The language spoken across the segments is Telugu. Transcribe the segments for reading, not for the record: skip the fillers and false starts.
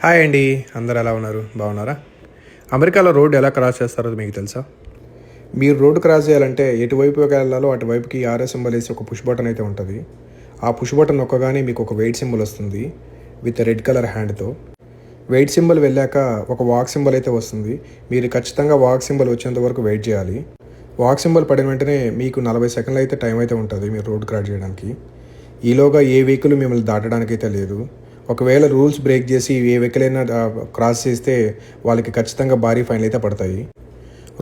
హాయ్ అండి, అందరు ఎలా ఉన్నారు? బాగున్నారా? అమెరికాలో రోడ్డు ఎలా క్రాస్ చేస్తారో మీకు తెలుసా? మీరు రోడ్డు క్రాస్ చేయాలంటే ఎటువైపు వెళ్ళాలో అటువైపుకి ఆర్ఎస్ సింబల్ వేసి ఒక పుష్ బటన్ అయితే ఉంటుంది. ఆ పుష్ బటన్ నొక్కగానే మీకు ఒక వెయిట్ సింబల్ వస్తుంది విత్ రెడ్ కలర్ హ్యాండ్తో. వెయిట్ సింబల్ వెళ్ళాక ఒక వాక్ సింబల్ అయితే వస్తుంది. మీరు ఖచ్చితంగా వాక్ సింబల్ వచ్చేంత వరకు వెయిట్ చేయాలి. వాక్ సింబల్ పడిన వెంటనే మీకు 40 సెకండ్లు అయితే టైం అయితే ఉంటుంది మీరు రోడ్ క్రాస్ చేయడానికి. ఈలోగా ఏ వెహికల్ మిమ్మల్ని దాటడానికి అయితే లేదు. ఒకవేళ రూల్స్ బ్రేక్ చేసి ఏ వెహికల్ అయినా క్రాస్ చేస్తే వాళ్ళకి ఖచ్చితంగా భారీ ఫైన్లు అయితే పడతాయి.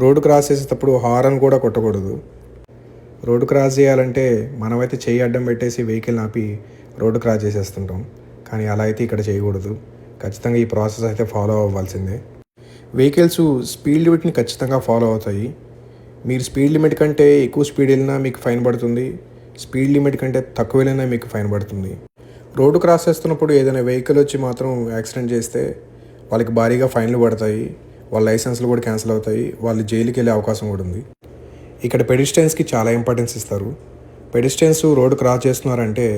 రోడ్డు క్రాస్ చేసేటప్పుడు హారన్ కూడా కొట్టకూడదు. రోడ్డు క్రాస్ చేయాలంటే మనమైతే చెయ్యి అడ్డం పెట్టేసి వెహికల్ ఆపి రోడ్డు క్రాస్ చేసేస్తుంటాం. కానీ అలా అయితే ఇక్కడ చేయకూడదు. ఖచ్చితంగా ఈ ప్రాసెస్ అయితే ఫాలో అవ్వాల్సిందే. వెహికల్స్ స్పీడ్ లిమిట్ని ఖచ్చితంగా ఫాలో అవుతాయి. మీరు స్పీడ్ లిమిట్ కంటే ఎక్కువ స్పీడ్ వెళ్ళినా మీకు ఫైన్ పడుతుంది. స్పీడ్ లిమిట్ కంటే తక్కువ వెళ్ళినా మీకు ఫైన్ పడుతుంది. రోడ్డు క్రాస్ చేస్తున్నప్పుడు ఏదైనా వెహికల్ వచ్చి మాత్రం యాక్సిడెంట్ చేస్తే వాళ్ళకి భారీగా ఫైన్లు పడతాయి. వాళ్ళ లైసెన్స్లు కూడా క్యాన్సిల్ అవుతాయి. వాళ్ళు జైలుకి వెళ్ళే అవకాశం కూడా ఉంది. ఇక్కడ పెడిస్ట్రియన్స్కి చాలా ఇంపార్టెన్స్ ఇస్తారు. పెడిస్ట్రియన్స్ రోడ్డు క్రాస్ చేస్తున్నారంటే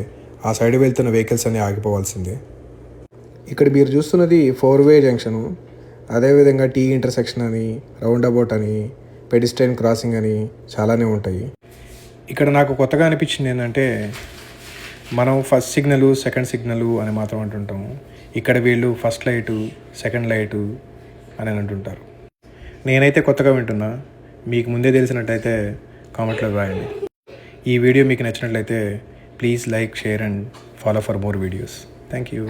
ఆ సైడ్ వెళ్తున్న వెహికల్స్ అన్నీ ఆగిపోవాల్సిందే. ఇక్కడ మీరు చూస్తున్నది 4-వే జంక్షను. అదేవిధంగా టీ ఇంటర్సెక్షన్ అని, రౌండ్ అబౌట్ అని, పెడిస్ట్రియన్ క్రాసింగ్ అని చాలానే ఉంటాయి. ఇక్కడ నాకు కొత్తగా అనిపించింది ఏంటంటే, మనం ఫస్ట్ సిగ్నలు, సెకండ్ సిగ్నలు అని మాత్రం అంటుంటాము. ఇక్కడ వీళ్ళు ఫస్ట్ లైటు, సెకండ్ లైటు అని అంటుంటారు. నేనైతే కొత్తగా వింటున్నా. మీకు ముందే తెలిసినట్టయితే కామెంట్లో రాయండి. ఈ వీడియో మీకు నచ్చినట్లయితే please like, share and follow for more videos. Thank you.